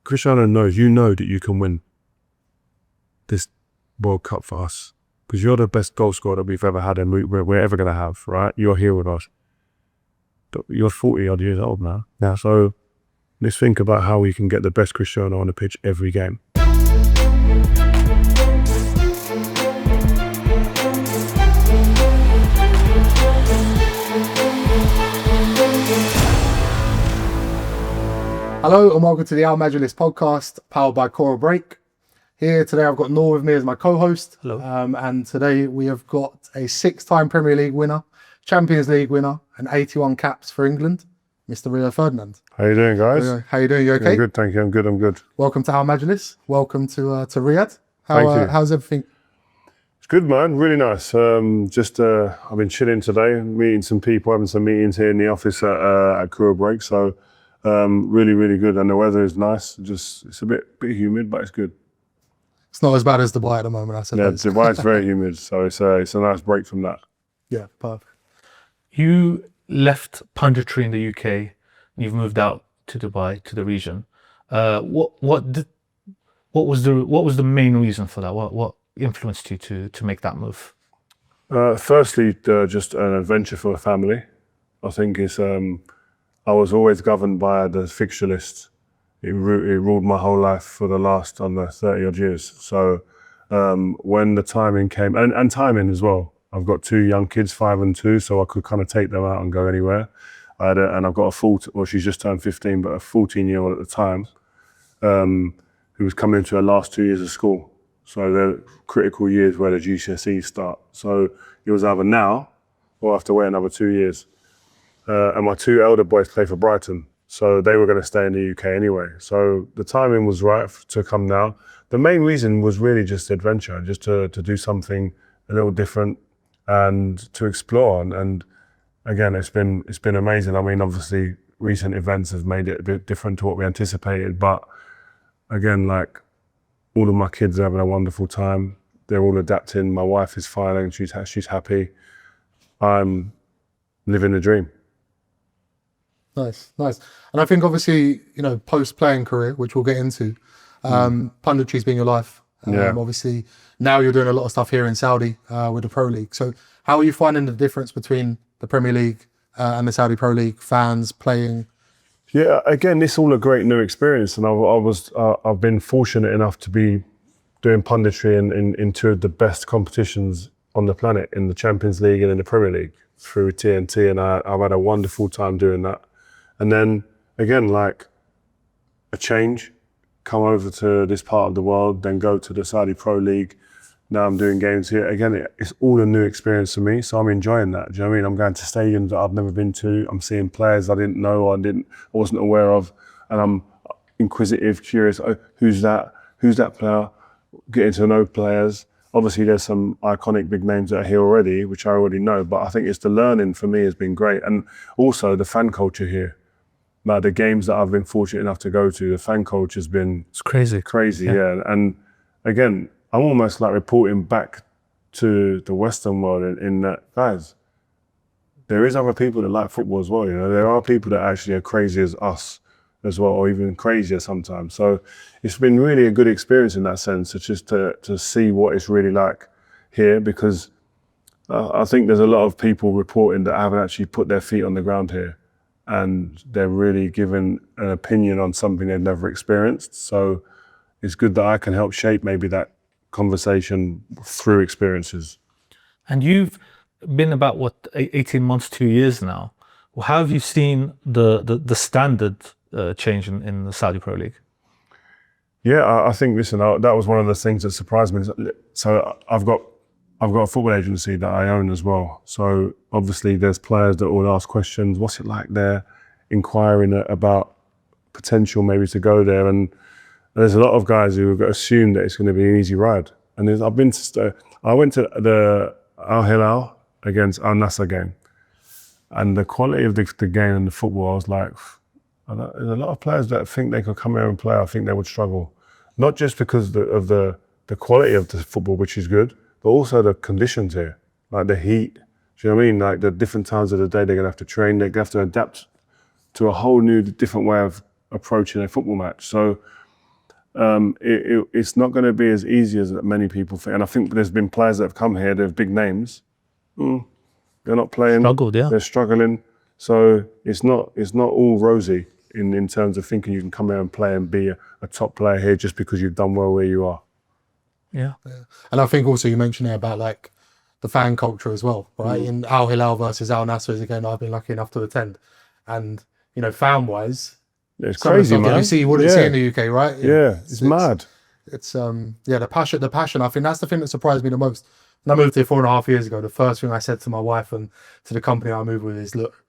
Cristiano knows, you know that you can win this World Cup for us because you're the best goal scorer that we've ever had and we're ever going to have, right? You're here with us. You're 40 odd years old now. Yeah. So let's think about how we can get the best Cristiano on the pitch every game. Hello and welcome to the Majlis podcast, powered by Koora Break. Here today I've got Noor with me as my co-host. Hello. And today we have got a 6-time Premier League winner, Champions League winner, and 81 caps for England, Mr. Rio Ferdinand. How you doing, guys? How you doing? You okay? I'm good, thank you. I'm good. Welcome to our Majlis. Welcome to Riyadh. Thank you. How's everything? It's good, man. Really nice. I've been chilling today, meeting some people, having some meetings here in the office at Koora Break. So really good. And the weather is nice. It's a bit humid, but it's good. It's not as bad as Dubai at the moment, I suppose. Yeah, Dubai's very humid, so it's a nice break from that. Yeah, perfect. You left punditry in the UK. You've moved out to Dubai, to the region. What was the main reason for that? What influenced you to make that move? Firstly, just an adventure for a family. I think I was always governed by the fixture list. It ruled my whole life for the last 30 odd years. So when the timing came, and timing as well, I've got 2 young kids, 5 and 2, so I could kind of take them out and go anywhere. And I've got she's just turned 15, but a 14-year-old at the time, who was coming into her last 2 years of school. So they're critical years where the GCSEs start. So it was either now or I have to wait another 2 years. And my 2 elder boys play for Brighton. So they were going to stay in the UK anyway. So the timing was right to come now. The main reason was really just adventure, just to do something a little different and to explore. And again, it's been amazing. I mean, obviously recent events have made it a bit different to what we anticipated. But again, like all of my kids are having a wonderful time. They're all adapting. My wife is smiling. She's happy. I'm living the dream. Nice. And I think obviously, post-playing career, which we'll get into, punditry's been your life. Obviously, now you're doing a lot of stuff here in Saudi with the Pro League. So how are you finding the difference between the Premier League and the Saudi Pro League, fans, playing? Yeah, again, this is all a great new experience. And I've been fortunate enough to be doing punditry in 2 of the best competitions on the planet, in the Champions League and in the Premier League through TNT. And I've had a wonderful time doing that. And then again, like a change, come over to this part of the world, then go to the Saudi Pro League. Now I'm doing games here. Again, it's all a new experience for me, so I'm enjoying that. Do you know what I mean? I'm going to stadiums that I've never been to. I'm seeing players I didn't know or I wasn't aware of, and I'm inquisitive, curious. Oh, who's that? Who's that player? Getting to know players. Obviously, there's some iconic big names that are here already, which I already know. But I think it's the learning for me has been great, and also the fan culture here. Like the games that I've been fortunate enough to go to, the fan culture has been It's crazy. Yeah. And again, I'm almost like reporting back to the Western world in that, guys, there is other people that like football as well. There are people that actually are crazy as us as well, or even crazier sometimes. So it's been really a good experience in that sense. It's just to see what it's really like here, because I think there's a lot of people reporting that haven't actually put their feet on the ground here. And they're really giving an opinion on something they've never experienced. So it's good that I can help shape maybe that conversation through experiences. And you've been about 18 months, 2 years now. How have you seen the standard change in the Saudi Pro League? Yeah, I think, listen, that was one of the things that surprised me. So I've got a football agency that I own as well. So obviously there's players that will ask questions. What's it like there? Inquiring about potential maybe to go there. And there's a lot of guys who assume that it's going to be an easy ride. And I went to the Al Hilal against Al Nassr game. And the quality of the game and the football, I was like, there's a lot of players that think they could come here and play. I think they would struggle. Not just because of the quality of the football, which is good, but also the conditions here, like the heat. Do you know what I mean? Like the different times of the day they're going to have to train. They're going to have to adapt to a whole new, different way of approaching a football match. So it's not going to be as easy as many people think. And I think there's been players that have come here, they're big names. They're not playing. Struggled, yeah. They're struggling. So it's not all rosy in terms of thinking you can come here and play and be a top player here just because you've done well where you are. Yeah. And I think also you mentioned there about like the fan culture as well, right? In Al Hilal versus Al Nassr is a game I've been lucky enough to attend. And, you know, fan-wise, it's crazy, man. You wouldn't see in the UK, right? Yeah, it's mad. It's the passion. I think that's the thing that surprised me the most. When I moved here 4.5 years ago, the first thing I said to my wife and to the company I moved with is, look,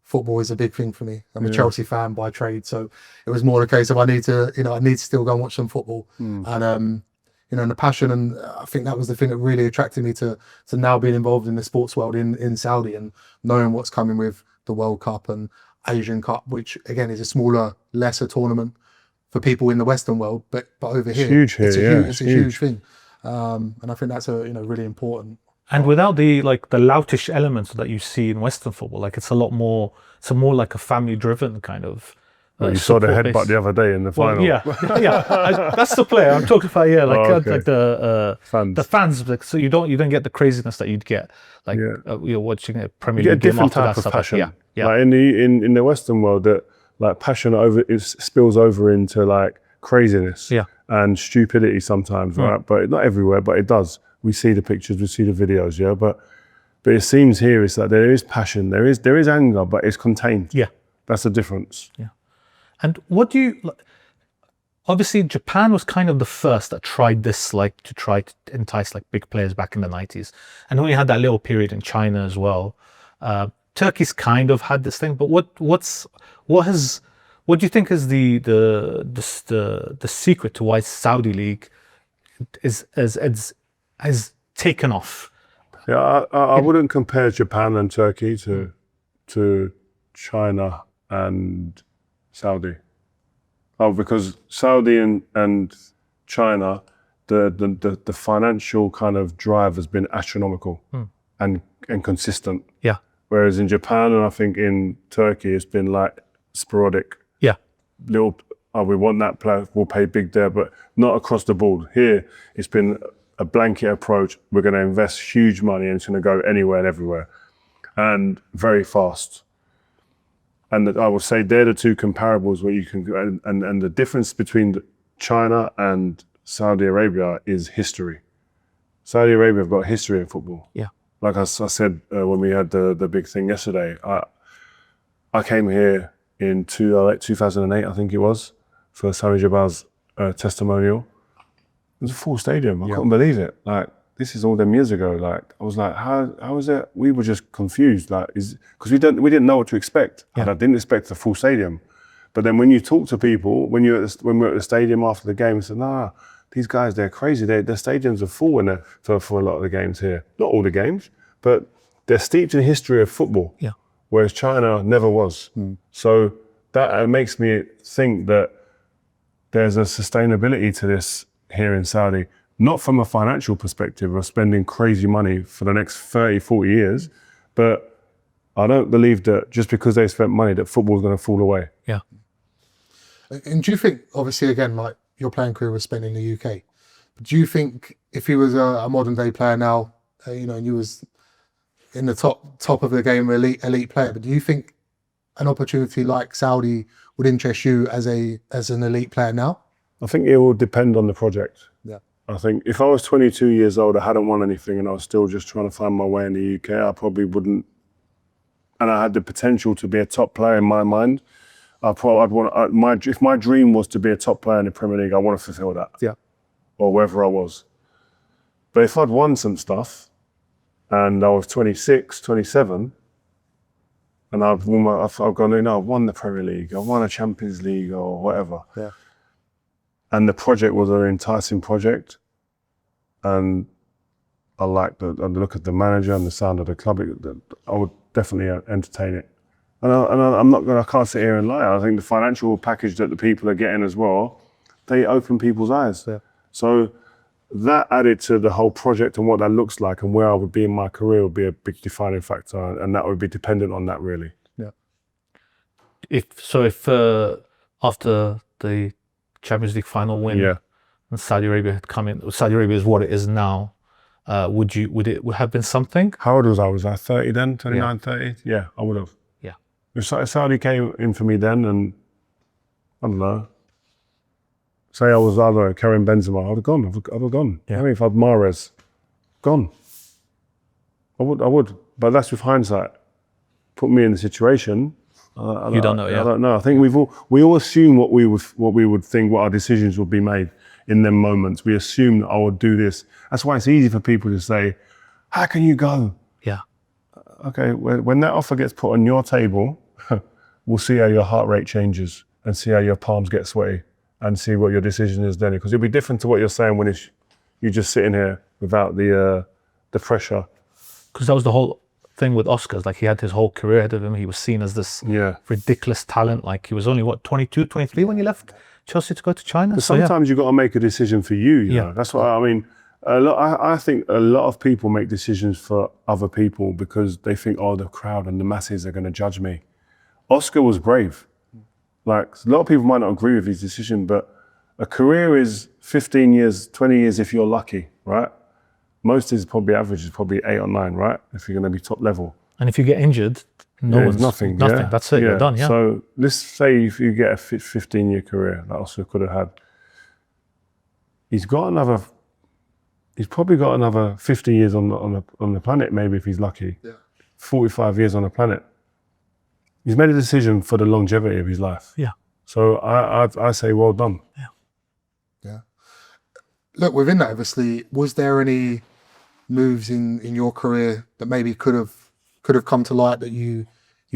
football is a big thing for me. I'm a Chelsea fan by trade, so it was more the case of I need to still go and watch some football. And you know, and the passion, and I think that was the thing that really attracted me to now being involved in the sports world in Saudi and knowing what's coming with the World Cup and Asian Cup, which again is a smaller, lesser tournament for people in the Western world, but over here, huge here, it's a huge thing. And I think that's really important. And without the loutish elements that you see in Western football, like it's more like a family-driven kind of. Well, you saw the headbutt the other day in the final. Well, yeah. That's the player I'm talking about. Yeah, like fans. The fans. Like, so you don't get the craziness that you'd get you're watching a Premier You League get a game different after type that of stuff. passion. Yeah. Like in the Western world, that like passion spills over into like craziness. Yeah. And stupidity sometimes, right? But not everywhere, but it does. We see the pictures, we see the videos, yeah. But it seems here is that there is passion, there is anger, but it's contained. Yeah. That's the difference. Yeah. And what do you, obviously Japan was kind of the first that tried this, like to try to entice like big players back in the 90s. And then we had that little period in China as well. Turkey's kind of had this thing, but what do you think is the secret to why Saudi League has taken off? Yeah, I wouldn't compare Japan and Turkey to China and Saudi. Because Saudi and China, the financial kind of drive has been astronomical and consistent. Yeah. Whereas in Japan and I think in Turkey, it's been like sporadic. Yeah. Little, we want that player, we'll pay big there, but not across the board. Here, it's been a blanket approach. We're going to invest huge money and it's going to go anywhere and everywhere and very fast. And I would say they're the two comparables where you can go, and the difference between China and Saudi Arabia is history. Saudi Arabia have got history in football. Yeah. Like I said when we had the big thing yesterday, I came here in 2008, I think it was, for Sami Jabal's testimonial. It was a full stadium. I couldn't believe it. Like, this is all them years ago. Like, I was like, how is it? We were just confused. Like, because we didn't know what to expect. Yeah. And I didn't expect a full stadium. But then when you talk to people, when we were at the stadium after the game, they said, nah, these guys, they're crazy. Their stadiums are full for a lot of the games here. Not all the games, but they're steeped in the history of football. Yeah. Whereas China never was. So that makes me think that there's a sustainability to this here in Saudi, not from a financial perspective of spending crazy money for the next 30, 40 years, but I don't believe that just because they spent money that football's going to fall away. Yeah. And do you think, obviously, again, like your playing career was spent in the UK, but do you think if he was a modern day player now, and you was in the top of the game, elite player, but do you think an opportunity like Saudi would interest you as an elite player now? I think it will depend on the project. Yeah. I think if I was 22 years old, I hadn't won anything and I was still just trying to find my way in the UK, I probably wouldn't, and I had the potential to be a top player in my mind, if my dream was to be a top player in the Premier League, I want to fulfill that. Yeah. Or wherever I was. But if I'd won some stuff and I was 26, 27, and I've gone, I've won the Premier League, I've won a Champions League or whatever. Yeah. And the project was an enticing project, and I liked the look of the manager and the sound of the club. I would definitely entertain it. And I can't sit here and lie. I think the financial package that the people are getting as well, they open people's eyes. Yeah. So that added to the whole project and what that looks like and where I would be in my career would be a big defining factor, and that would be dependent on that really. Yeah. If after the Champions League final win. Yeah. And Saudi Arabia had come in. Saudi Arabia is what it is now. Would it have been something? How old was I? Was I 30 then? 29, 30? Yeah, I would have. Yeah. If Saudi came in for me then, and I don't know, say I was either Karim Benzema, I would have gone. I would have gone. Yeah. I mean, if I had Mahrez, gone. I would. But that's with hindsight. Put me in the situation. You don't know, yeah. I don't know. I think we all assume what we would think, what our decisions would be made in them moments. We assume that I would do this. That's why it's easy for people to say, "How can you go?" Yeah. Okay, when that offer gets put on your table, we'll see how your heart rate changes and see how your palms get sweaty and see what your decision is then. Because it'll be different to what you're saying when you're just sitting here without the pressure. Because that was the whole thing with Oscars. Like, he had his whole career ahead of him. He was seen as this ridiculous talent. Like, he was only, 22, 23 when he left Chelsea to go to China? So, sometimes you've got to make a decision for you, you know. That's what I mean. I think a lot of people make decisions for other people because they think, oh, the crowd and the masses are going to judge me. Oscar was brave. Like, a lot of people might not agree with his decision, but a career is 15 years, 20 years if you're lucky, right? Most is probably average is probably 8 or 9, right? If you're going to be top level. And if you get injured, nothing. Yeah? That's it, you're done, yeah. So let's say if you get a 15-year career that Oscar could have had, he's probably got another 50 years on the planet, maybe if he's lucky. Yeah. 45 years on the planet. He's made a decision for the longevity of his life. Yeah. So I say well done. Yeah. Yeah. Look, within that, obviously, was there any moves in your career that maybe could have come to light that you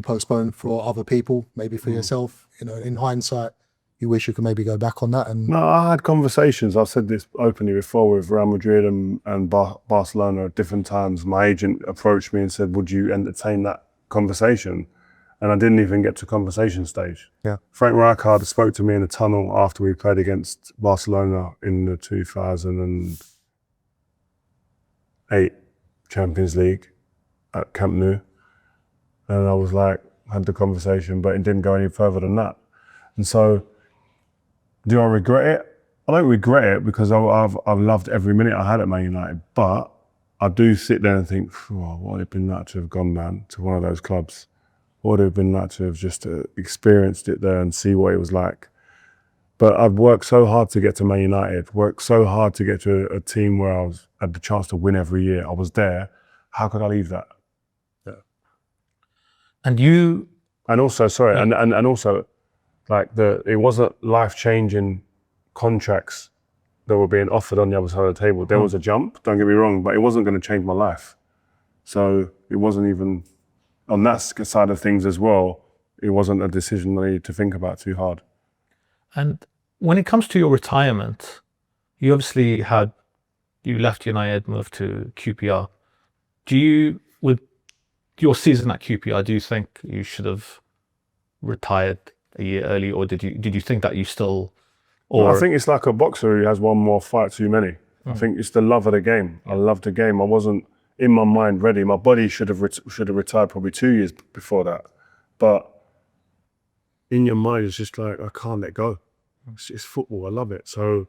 postponed for other people, maybe for yourself? You know, in hindsight, you wish you could maybe go back on that. And no, I had conversations. I've said this openly before with Real Madrid and Barcelona at different times. My agent approached me and said, "Would you entertain that conversation?" And I didn't even get to conversation stage. Yeah. Frank Rijkaard spoke to me in the tunnel after we played against Barcelona in the 2008 Champions League at Camp Nou. And I was like, had the conversation, but it didn't go any further than that. And so, do I regret it? I don't regret it because I've loved every minute I had at Man United, but I do sit there and think, oh, what would it have been like to have gone, man, to one of those clubs? What would it have been like to have just experienced it there and see what it was like? But I've worked so hard to get to Man United, worked so hard to get to a team where I had the chance to win every year. I was there. How could I leave that? Yeah. And also, sorry, and also, like it wasn't life-changing contracts that were being offered on the other side of the table. There was a jump, don't get me wrong, but it wasn't going to change my life. So it wasn't even, on that side of things as well, it wasn't a decision I needed to think about too hard. And when it comes to your retirement, you obviously you left United, moved to QPR. With your season at QPR, do you think you should have retired a year early, or did you think that you still? Or I think it's like a boxer who has one more fight too many. I think it's the love of the game. I love the game. I wasn't in my mind ready. My body should have retired probably 2 years before that, but in your mind it's just like, I can't let go. It's football. I love it. So,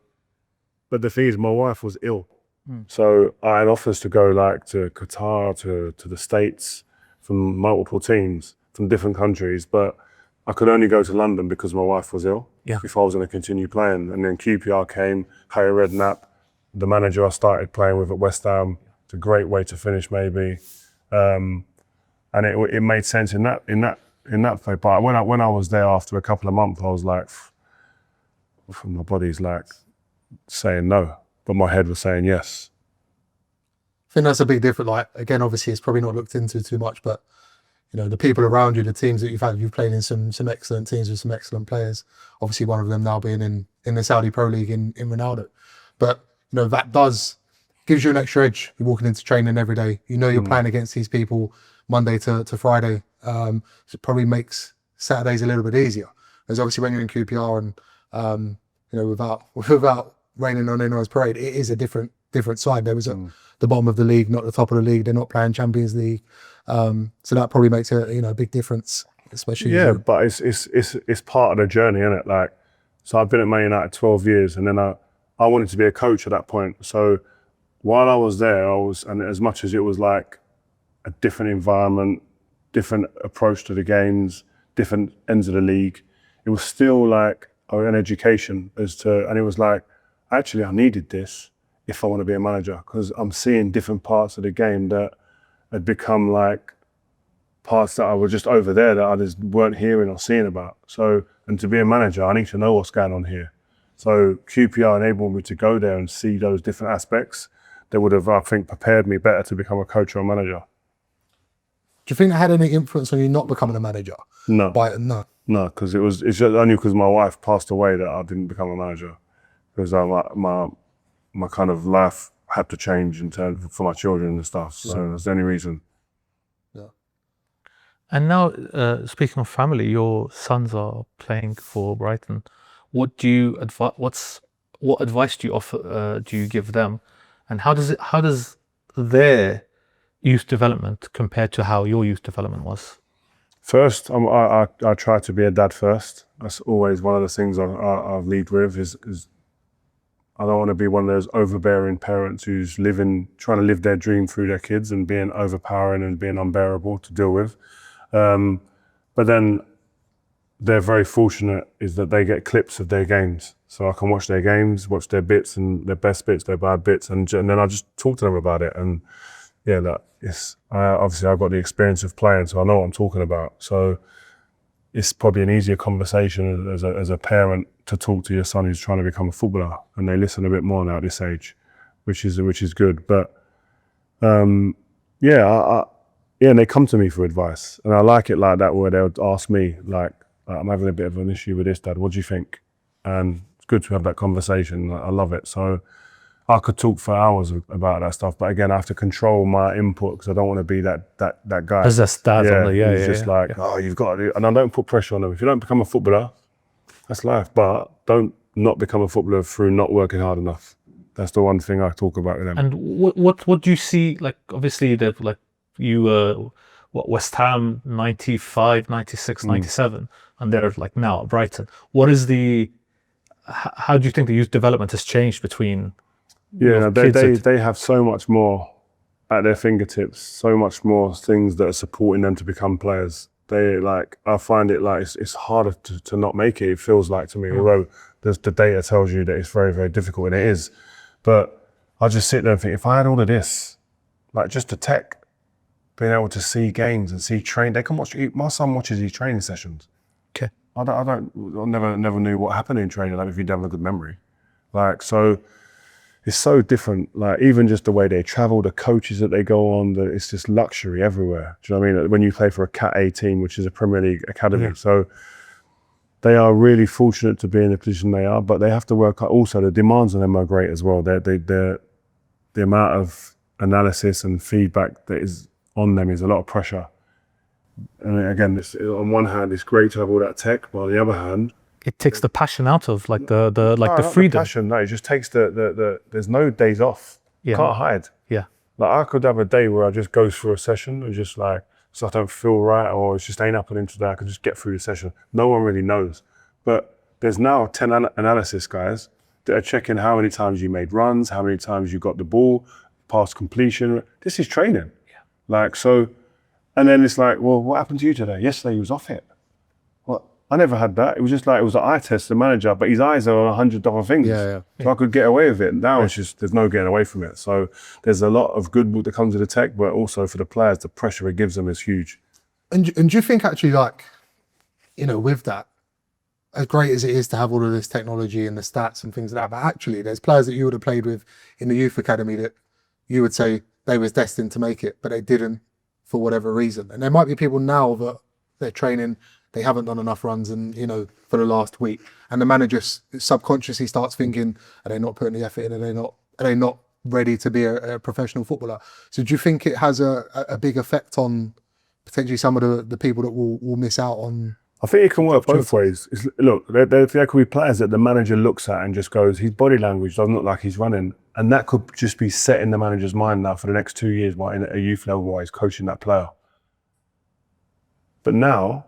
but the thing is, my wife was ill, so I had offers to go like to Qatar, to the States, from multiple teams from different countries, but I could only go to London because my wife was ill. Yeah. If I was going to continue playing, and then QPR came, Harry Redknapp, the manager I started playing with at West Ham. It's a great way to finish, maybe, and it made sense in that way. But when I was there after a couple of months, I was like, my body's like saying no, but my head was saying yes. I think that's a big difference. Like, again, obviously, it's probably not looked into too much, but you know, the people around you, the teams that you've played in some excellent teams with some excellent players. Obviously, one of them now being in the Saudi Pro League in Ronaldo. But you know, that gives you an extra edge. You're walking into training every day. You know you're playing against these people Monday to Friday. So it probably makes Saturdays a little bit easier. As obviously when you're in QPR and you know, without raining on anyone's parade, it is a different side. There was at the bottom of the league, not the top of the league. They're not playing Champions League, so that probably makes a big difference, especially. Yeah, but it's part of the journey, isn't it? Like, So I've been at Man United 12 years, and then I wanted to be a coach at that point. So while I was there, and as much as it was like a different environment, different approach to the games, different ends of the league, it was still like an education and it was like, actually I needed this if I want to be a manager, because I'm seeing different parts of the game that had become like parts that I was just over there that I just weren't hearing or seeing about. So, and to be a manager, I need to know what's going on here. So QPR enabled me to go there and see those different aspects that would have, I think, prepared me better to become a coach or a manager. Do you think that had any influence on you not becoming a manager? No. No, because it's just only because my wife passed away that I didn't become a manager. Because my kind of life had to change in terms for my children and stuff. So that's the only reason. Yeah. And now, speaking of family, your sons are playing for Brighton. What advice do you offer? Do you give them, and how does their youth development compare to how your youth development was? First, I try to be a dad first. That's always one of the things I lead with is I don't want to be one of those overbearing parents who's trying to live their dream through their kids and being overpowering and being unbearable to deal with. But then they're very fortunate is that they get clips of their games. So I can watch their games, watch their bits and their best bits, their bad bits, and then I just talk to them about it. And yeah, obviously I've got the experience of playing, so I know what I'm talking about. So it's probably an easier conversation as a parent to talk to your son who's trying to become a footballer, and they listen a bit more now at this age, which is good. But and they come to me for advice, and I like it like that, where they'll ask me like, I'm having a bit of an issue with this, Dad. What do you think? And it's good to have that conversation. I love it. So I could talk for hours about that stuff, but again, I have to control my input because I don't want to be that guy. As a dad, oh, you've got to do, and I don't put pressure on them. If you don't become a footballer, that's life. But don't not become a footballer through not working hard enough. That's the one thing I talk about with them. And what do you see? Like obviously, they've like you West Ham 95, 96, 97, and they're like now at Brighton. How do you think the youth development has changed between? Yeah, they have so much more at their fingertips, so much more things that are supporting them to become players. I find it like it's harder to not make it. It feels like to me, although the data tells you that it's very, very difficult, and it is. But I just sit there and think, if I had all of this, like just the tech, being able to see games and see they can watch. My son watches these training sessions. Okay. I never knew what happened in training. Like if you don't have a good memory, like so. It's so different, like even just the way they travel, the coaches that they go on, it's just luxury everywhere. Do you know what I mean? When you play for a Cat A team, which is a Premier League academy. So they are really fortunate to be in the position they are, but they have to work out. Also, the demands on them are great as well. The amount of analysis and feedback that is on them is a lot of pressure. And again, on one hand, it's great to have all that tech, but on the other hand, it takes the passion out of like the freedom. The passion, no, it just takes there's no days off. Yeah. Can't hide. Yeah. Like I could have a day where I just go through a session and just like, so I don't feel right, or it's just ain't happening today. I could just get through the session. No one really knows. But there's now 10 analysis guys that are checking how many times you made runs, how many times you got the ball, past completion. This is training. Yeah. Like, so, and then it's like, well, what happened to you today? Yesterday you was off it. I never had that. It was just like, it was an eye test, the manager, but his eyes are on 100 other things. Yeah. So I could get away with it. Now it's just, there's no getting away from it. So there's a lot of good that comes with the tech, but also for the players, the pressure it gives them is huge. And do you think actually like, with that, as great as it is to have all of this technology and the stats and things like that, but actually there's players that you would have played with in the youth academy that you would say they was destined to make it, but they didn't for whatever reason. And there might be people now that they're training, they haven't done enough runs and for the last week, and the manager subconsciously starts thinking, are they not putting the effort in? Are they not ready to be a professional footballer? So do you think it has a big effect on potentially some of the people that will miss out on? I think it can work both ways. Look, there could be players that the manager looks at and just goes, his body language doesn't look like he's running, and that could just be set in the manager's mind now for the next 2 years while in a youth level while he's coaching that player. But now,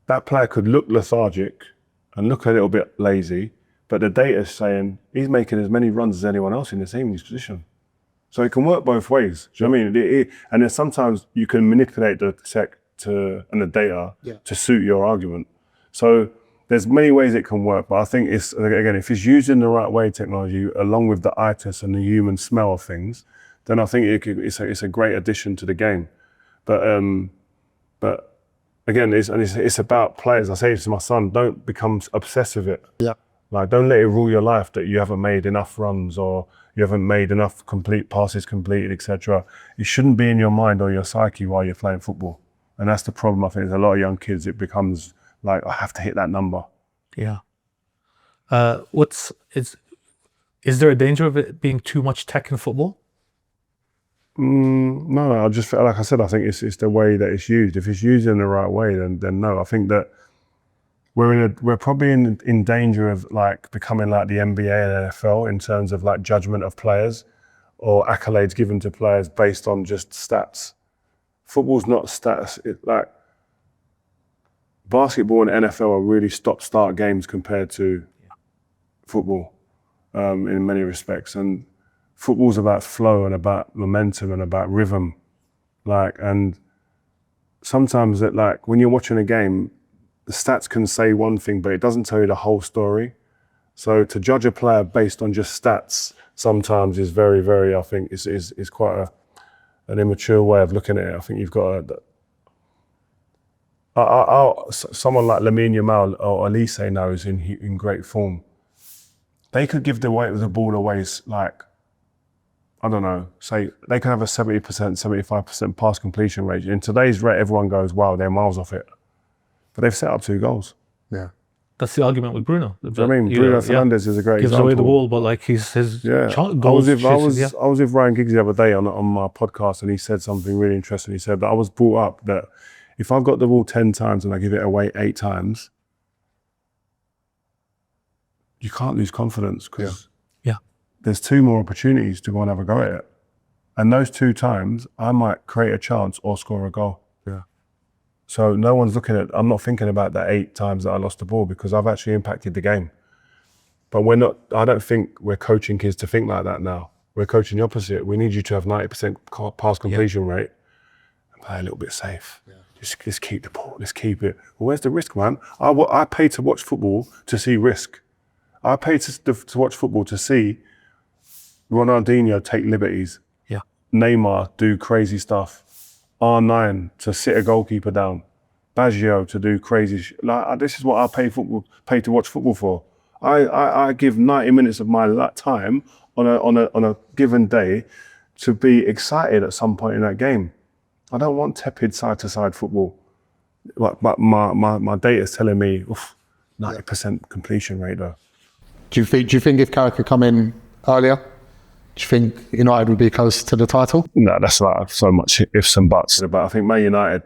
that player could look lethargic and look a little bit lazy, but the data's saying he's making as many runs as anyone else in the team in his position. So it can work both ways. Do you know what I mean? And then sometimes you can manipulate the tech and the data to suit your argument. So there's many ways it can work, but I think it's, again, if it's used in the right way, technology, along with the eye test and the human smell of things, then I think it's a great addition to the game. But again, it's about players. I say to my son, don't become obsessed with it. Yeah. Like, don't let it rule your life that you haven't made enough runs or you haven't made enough complete passes completed, etc. It shouldn't be in your mind or your psyche while you're playing football. And that's the problem. I think there's a lot of young kids, it becomes like, I have to hit that number. Yeah. Is there a danger of it being too much tech in football? No, I just feel, like I said, I think it's the way that it's used. If it's used in the right way, then no. I think that we're probably in danger of like becoming like the NBA and NFL in terms of like judgment of players or accolades given to players based on just stats. Football's not stats. Like basketball and NFL are really stop-start games compared to football in many respects. And football's about flow and about momentum and about rhythm. Like, and sometimes that, like, when you're watching a game, the stats can say one thing, but it doesn't tell you the whole story. So to judge a player based on just stats sometimes is very, very, I think, is quite an immature way of looking at it. I think you've got someone like Lamine Yamal or Elise now is in great form. They could give the ball away, like, I don't know, say they can have a 70%, 75% pass completion rate. In today's rate, everyone goes, wow, they're miles off it. But they've set up 2 goals. Yeah. That's the argument with Bruno. I mean, Bruno Fernandes is a great gives example. away the ball, but like his goals. I was with Ryan Giggs the other day on my podcast, and he said something really interesting. He said that I was brought up that if I've got the ball 10 times and I give it away 8 times, you can't lose confidence because there's 2 more opportunities to go and have a go at it. And those 2 times, I might create a chance or score a goal. Yeah. So no one's I'm not thinking about the 8 times that I lost the ball because I've actually impacted the game. But I don't think we're coaching kids to think like that now. We're coaching the opposite. We need you to have 90% pass completion rate and play a little bit safe. Yeah. Just keep the ball, let's keep it. Well, where's the risk, man? I pay to watch football to see risk. I pay to watch football to see Ronaldinho take liberties. Yeah. Neymar do crazy stuff. R9 to sit a goalkeeper down. Baggio to do crazy like this is what I pay to watch football for. I give 90 minutes of my time on a given day to be excited at some point in that game. I don't want tepid side to side football. But my data is telling me 90% completion rate though. Do you think if Carrick could come in earlier, do you think United would be close to the title? No, that's like so much ifs and buts. But I think Man United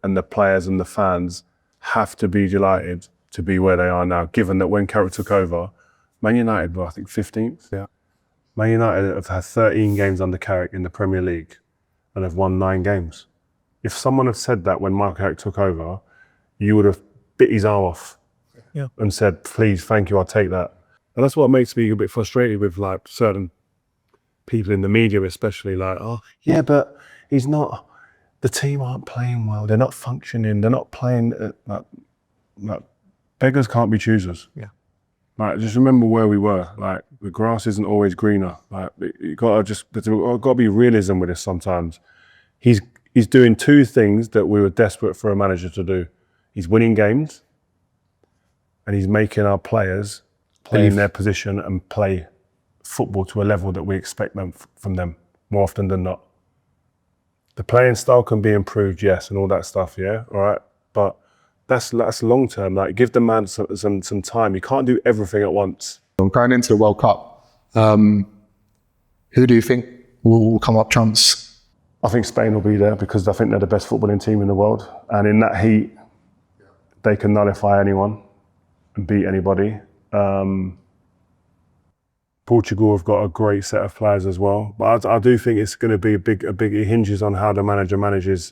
and the players and the fans have to be delighted to be where they are now, given that when Carrick took over, Man United were, I think, 15th. Yeah. Man United have had 13 games under Carrick in the Premier League and have won 9 games. If someone had said that when Mark Carrick took over, you would have bit his arm off and said, please, thank you, I'll take that. And that's what makes me a bit frustrated with like certain people in the media, especially like, oh, yeah, but he's not, the team aren't playing well. They're not functioning. They're not playing, like beggars can't be choosers. Yeah. Like, just remember where we were. Like, the grass isn't always greener. Like, there's got to be realism with this sometimes. He's doing 2 things that we were desperate for a manager to do. He's winning games and he's making our players play in their position and play football to a level that we expect from them more often than not. The playing style can be improved, yes, and all that stuff, yeah, all right. But that's long term. Like, give the man some time. You can't do everything at once. Going into the World Cup, who do you think will come up trumps? I think Spain will be there because I think they're the best footballing team in the world, and in that heat, they can nullify anyone and beat anybody. Portugal have got a great set of players as well, but I do think it's going to be a big. It hinges on how the manager manages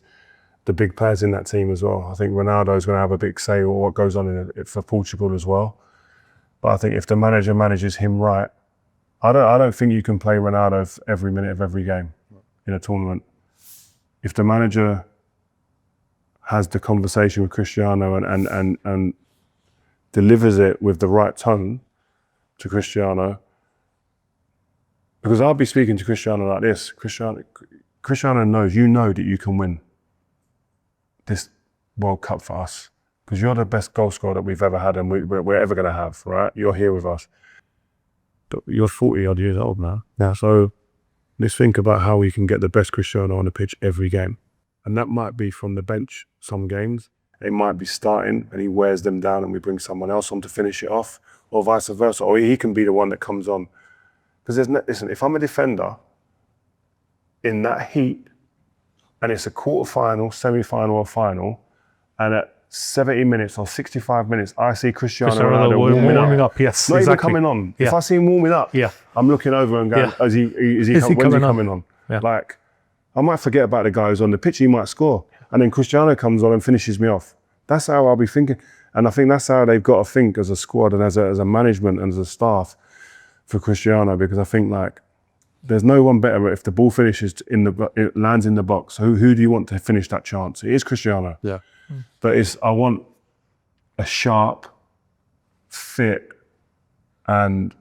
the big players in that team as well. I think Ronaldo's going to have a big say on what goes on in it for Portugal as well. But I think if the manager manages him right, I don't think you can play Ronaldo every minute of every game in a tournament. If the manager has the conversation with Cristiano and delivers it with the right tone to Cristiano, because I'll be speaking to Cristiano like this. Cristiano knows, you know that you can win this World Cup for us because you're the best goal scorer that we've ever had and we're ever going to have, right? You're here with us. You're 40 odd years old now. Yeah. So let's think about how we can get the best Cristiano on the pitch every game. And that might be from the bench some games. It might be starting and he wears them down and we bring someone else on to finish it off, or vice versa. Or he can be the one that comes on. Because listen, if I'm a defender in that heat and it's a quarter-final, semi-final or final, and at 70 minutes or 65 minutes, I see Cristiano Ronaldo warming up. Yes, not exactly. even coming on. Yeah. If I see him warming up, I'm looking over and going, when's he coming on? Yeah. Like, I might forget about the guy who's on the pitch, he might score. And then Cristiano comes on and finishes me off. That's how I'll be thinking. And I think that's how they've got to think as a squad and as a management and as a staff for Cristiano, because I think like there's no one better if the ball finishes it lands in the box. Who do you want to finish that chance? It is Cristiano. Yeah. But I want a sharp, fit and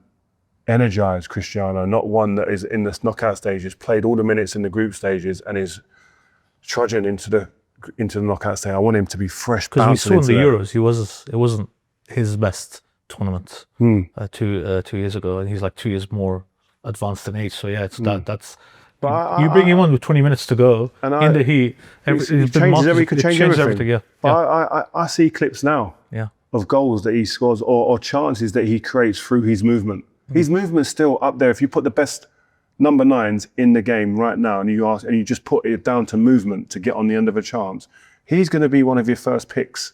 energized Cristiano, not one that is in the knockout stages, played all the minutes in the group stages and is trudging into the knockout stage. I want him to be fresh. Because we saw in the Euros, it wasn't his best tournament 2 years ago, and he's like 2 years more advanced in age. So yeah, it's that's. But you bring him on with 20 minutes to go in the heat. It could change everything. Yeah. But I see clips now of goals that he scores or chances that he creates through his movement. His movement's still up there. If you put the best number 9s in the game right now and you just put it down to movement to get on the end of a chance, he's going to be one of your first picks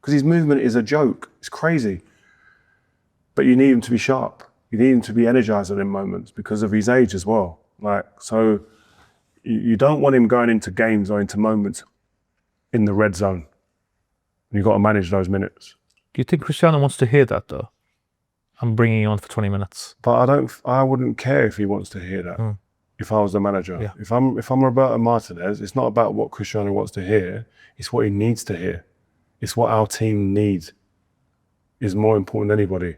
because his movement is a joke. It's crazy. But you need him to be sharp. You need him to be energized in moments because of his age as well. So you don't want him going into games or into moments in the red zone. You've got to manage those minutes. Do you think Cristiano wants to hear that though? I'm bringing you on for 20 minutes. But I wouldn't care if he wants to hear that. If I was the manager. Yeah. If I'm Roberto Martinez, it's not about what Cristiano wants to hear. It's what he needs to hear. It's what our team needs is more important than anybody.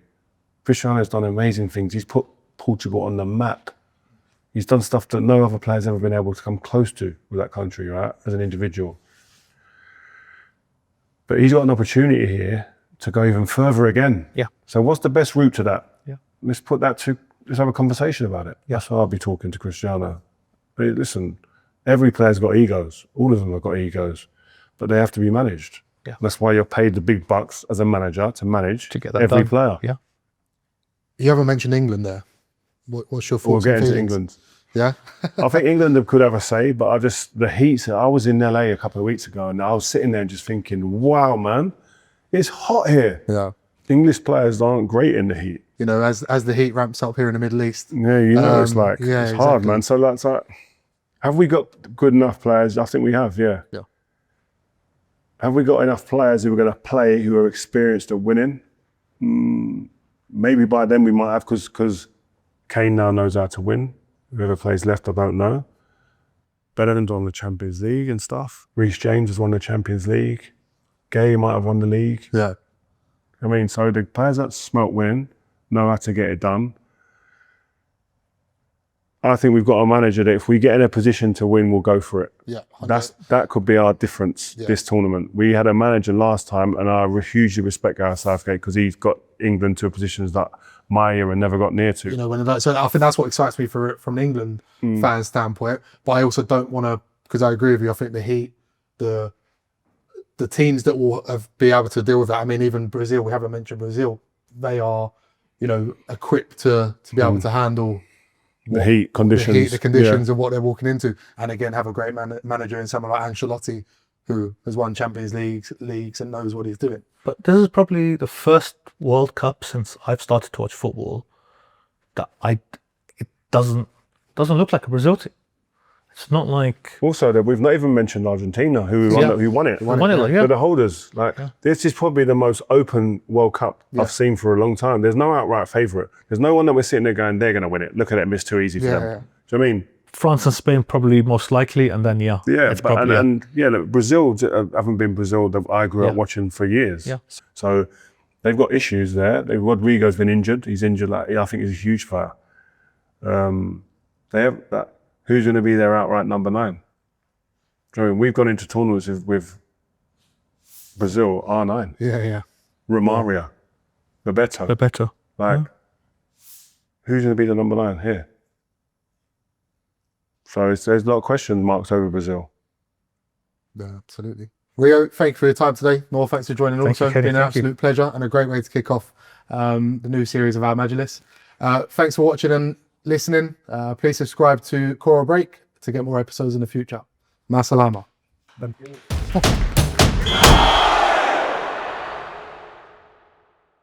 Cristiano's done amazing things. He's put Portugal on the map. He's done stuff that no other player's ever been able to come close to with that country, right? As an individual. But he's got an opportunity here to go even further again. Yeah. So what's the best route to that? Yeah. Let's have a conversation about it. Yeah. That's how I'll be talking to Cristiano. But listen, every player's got egos. All of them have got egos, but they have to be managed. Yeah. That's why you're paid the big bucks as a manager to manage to get that every done. player. Yeah. You haven't mentioned England there. What's your thoughts? We'll get into England. Yeah. I think England could have a say, but the heat. I was in LA a couple of weeks ago and I was sitting there and just thinking, wow, man, it's hot here. Yeah. English players aren't great in the heat. You know, as the heat ramps up here in the Middle East. Yeah, it's hard, man. So that's like, have we got good enough players? I think we have, yeah. Yeah. Have we got enough players who are going to play, who are experienced at winning? Maybe by then we might have, because Kane now knows how to win. Whoever plays left, I don't know. Bellingham won the Champions League and stuff. Reece James has won the Champions League. Gay might have won the league. Yeah. I mean, so the players that smelt win know how to get it done. I think we've got a manager that if we get in a position to win, we'll go for it. Yeah. That could be our difference this tournament. We had a manager last time, and I hugely respect Gareth Southgate because he's got England to positions that my era never got near to. You know, so I think that's what excites me from an England fan standpoint. But I also don't want to, because I agree with you. I think the heat, the teams that will be able to deal with that. I mean, even Brazil. We haven't mentioned Brazil. They are, equipped to be able to handle the heat conditions, the conditions of what they're walking into, and again have a great manager in someone like Ancelotti, who has won Champions Leagues and knows what he's doing. But this is probably the first World Cup since I've started to watch football that it doesn't look like a Brazil team. It's not like Also, that we've not even mentioned Argentina, who won it. won it, like, They're the holders. Like this is probably the most open World Cup I've seen for a long time. There's no outright favourite. There's no one that we're sitting there going, they're going to win it. Look at it, missed too easy for them. Do you know what I mean? France and Spain probably most likely, and then it's but, probably look, Brazil haven't been Brazil that I grew up watching for years. Yeah. So they've got issues there. Rodrigo's been injured. He's injured. I think he's a huge player. They have that. Who's going to be their outright number 9? Do you know what I mean? We've gone into tournaments with Brazil R9. Yeah. Romaria, Bebeto. Like, who's going to be the number 9 here? So there's a lot of question marks over Brazil. Yeah, absolutely. Rio, thank you for your time today. Noel, thanks for joining. Thank you, Also, Kenny. been an Thank you. absolute pleasure and a great way to kick off the new series of our Majlis. Thanks for watching and listening. Please subscribe to Koora Break to get more episodes in the future. Ma salama.